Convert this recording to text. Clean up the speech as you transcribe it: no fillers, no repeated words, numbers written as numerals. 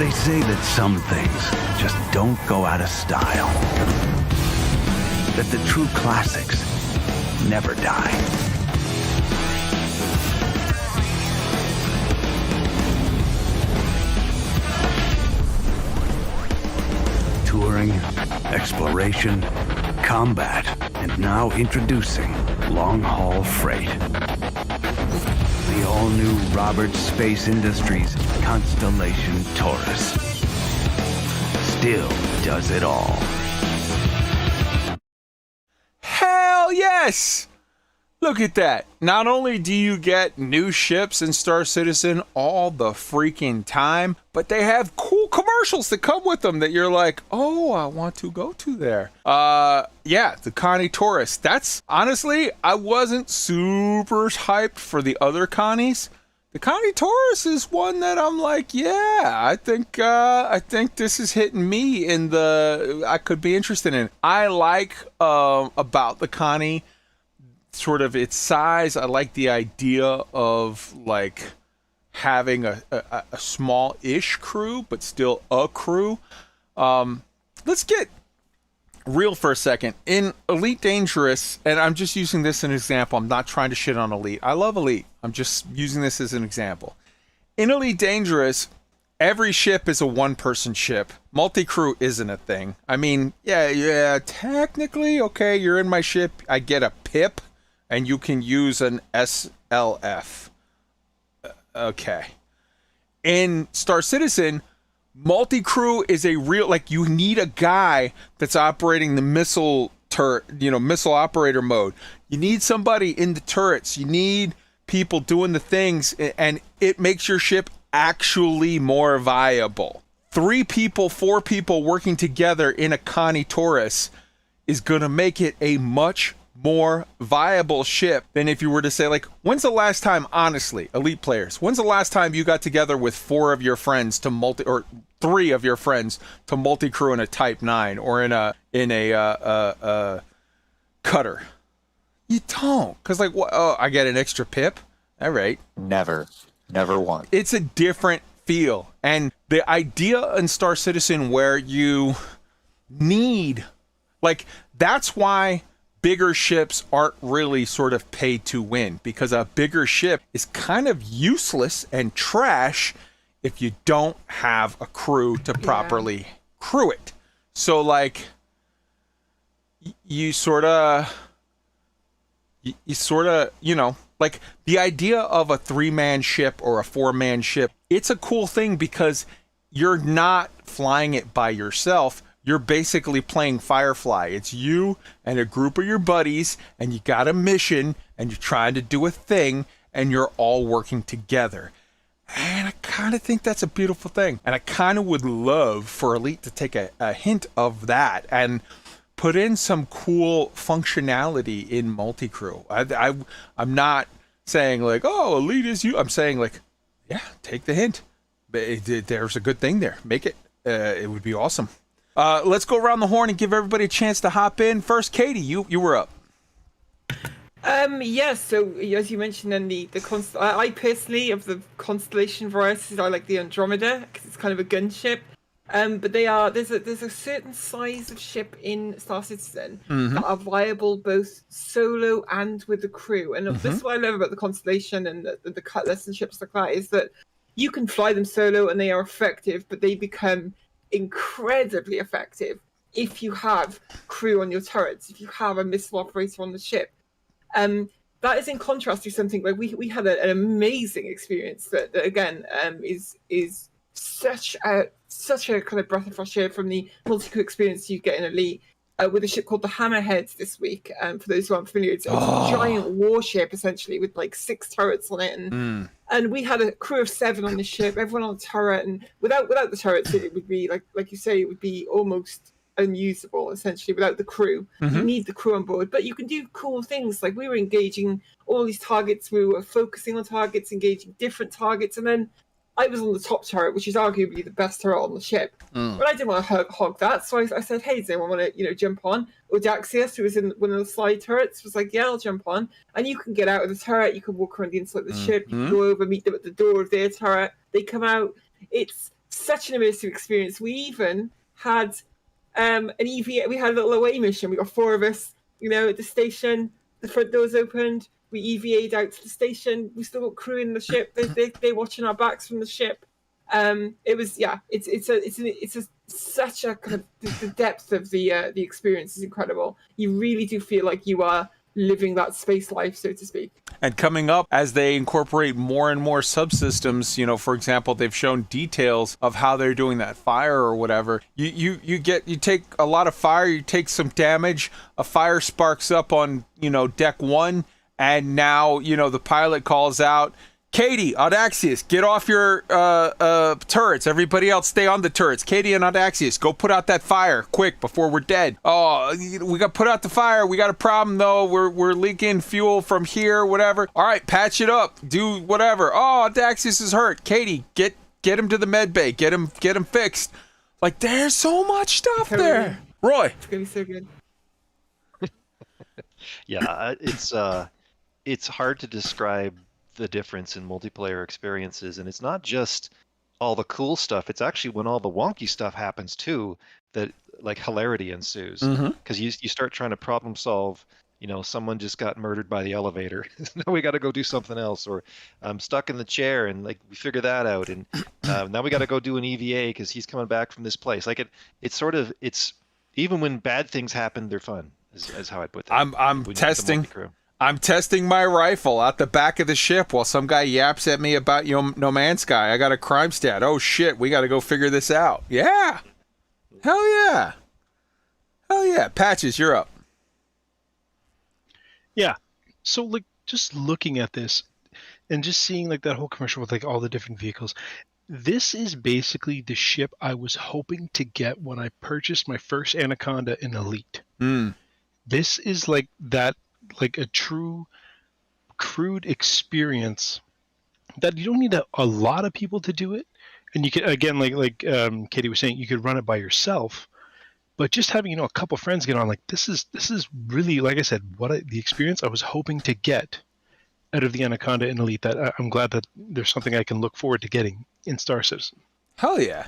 They say that some things just don't go out of style. That the true classics never die. Touring, exploration, combat, and now introducing long-haul freight. The all-new Roberts Space Industries Constellation Taurus still does it all. Hell yes! Look at that. Not only do you get new ships in Star Citizen all the freaking time, but they have cool commercials that come with them that you're like, oh, I want to go to there. Yeah, the Connie Taurus. That's, honestly, I wasn't super hyped for the other Connies. The Connie Taurus is one that I'm like, yeah, I think this is hitting me in the, I could be interested in. I like about the Connie, sort of its size. I like the idea of like having a small-ish crew, but still a crew. Let's get real for a second. In Elite Dangerous, and I'm just using this as an example. I'm not trying to shit on Elite. I love Elite. I'm just using this as an example. In Elite Dangerous, every ship is a one-person ship. Multi-crew isn't a thing. I mean, yeah, technically, okay, you're in my ship. I get a pip, and you can use an SLF. Okay. In Star Citizen, multi-crew is a real, like, you need a guy that's operating the missile turret, missile operator mode. You need somebody in the turrets. You need people doing the things, and it makes your ship actually more viable. 3 people, 4 people working together in a Connie Taurus is going to make it a much more viable ship than if you were to say, like, when's the last time, honestly, Elite players, when's the last time you got together with 4 of your friends to or 3 of your friends to multi-crew in a Type 9 or in a cutter? You don't, because like, oh, I get an extra pip. All right, Never once. it's a different feel, and the idea in Star Citizen where you need, like, that's why bigger ships aren't really sort of pay to win, because a bigger ship is kind of useless and trash if you don't have a crew to properly crew it. So like you sort of, like the idea of a 3-man ship or a 4-man ship, it's a cool thing because you're not flying it by yourself. You're basically playing Firefly. It's you and a group of your buddies, and you got a mission, and you're trying to do a thing, and you're all working together. And I kind of think that's a beautiful thing. And I kind of would love for Elite to take a hint of that and put in some cool functionality in multi-crew. I'm not saying like, oh, Elite is you. I'm saying like, yeah, take the hint. There's a good thing there. Make it. It would be awesome. Let's go around the horn and give everybody a chance to hop in. First, Katie, you were up. Yes, so as you mentioned, then I personally, of the constellation varieties, I like the Andromeda because it's kind of a gunship. But there's a certain size of ship in Star Citizen that are viable both solo and with the crew. And this is what I love about the Constellation and the Cutlass and ships like that, is that you can fly them solo and they are effective, but they become incredibly effective if you have crew on your turrets, if you have a missile operator on the ship. That is in contrast to something like we had an amazing experience that again is such a kind of breath of fresh air from the multi-crew experience you get in Elite with a ship called the Hammerhead this week. For those who aren't familiar, it's a giant warship essentially with like 6 turrets on it, and we had a crew of 7 on the ship, everyone on a turret, and without the turrets, it would be like you say, it would be almost unusable essentially without the crew. You need the crew on board, but you can do cool things like we were engaging all these targets, we were focusing on targets, engaging different targets, and then I was on the top turret, which is arguably the best turret on the ship. But I didn't want to hog that, so I said, hey, does anyone want to jump on? Odaxius, who was in one of the side turrets, was like, yeah, I'll jump on. And you can get out of the turret, you can walk around the inside of the ship, you can go over, meet them at the door of their turret, they come out. It's such an immersive experience. We even had an EVA. We had a little away mission. We got 4 of us, at the station. The front doors opened. We EVA'd out to the station. We still got crew in the ship. They're watching our backs from the ship. It was it's such a kind of the depth of the experience is incredible. You really do feel like you are living that space life, so to speak. And coming up, as they incorporate more and more subsystems, for example, they've shown details of how they're doing that fire or whatever. You take a lot of fire, you take some damage, a fire sparks up on, deck 1, and now, the pilot calls out, Katie, Audaxius, get off your turrets. Everybody else stay on the turrets. Katie and Audaxius, go put out that fire quick before we're dead. Oh, we got to put out the fire. We got a problem though. We're leaking fuel from here, whatever. All right, patch it up. Do whatever. Oh, Audaxius is hurt. Katie, get him to the med bay. Get him fixed. Like, there's so much stuff there. Roy, it's gonna be so good. Yeah, it's hard to describe the difference in multiplayer experiences, and it's not just all the cool stuff, it's actually when all the wonky stuff happens too that like hilarity ensues, because you start trying to problem solve. Someone just got murdered by the elevator. Now we got to go do something else, or I'm stuck in the chair, and like we figure that out, and now we got to go do an EVA because he's coming back from this place. Like it's even when bad things happen, they're fun. Is how I put that. I'm testing my rifle out the back of the ship while some guy yaps at me about No Man's Sky. I got a crime stat. Oh shit, we got to go figure this out. Yeah. Hell yeah. Hell yeah. Patches, you're up. Yeah. So like just looking at this and just seeing like that whole commercial with like all the different vehicles, this is basically the ship I was hoping to get when I purchased my first Anaconda in Elite. This is like that, like a true crude experience that you don't need a lot of people to do it, and you can, again, like Katie was saying, you could run it by yourself, but just having a couple friends get on, like this is really, like I said, the experience I was hoping to get out of the Anaconda in Elite. That I'm glad that there's something I can look forward to getting in Star Citizen. Hell yeah.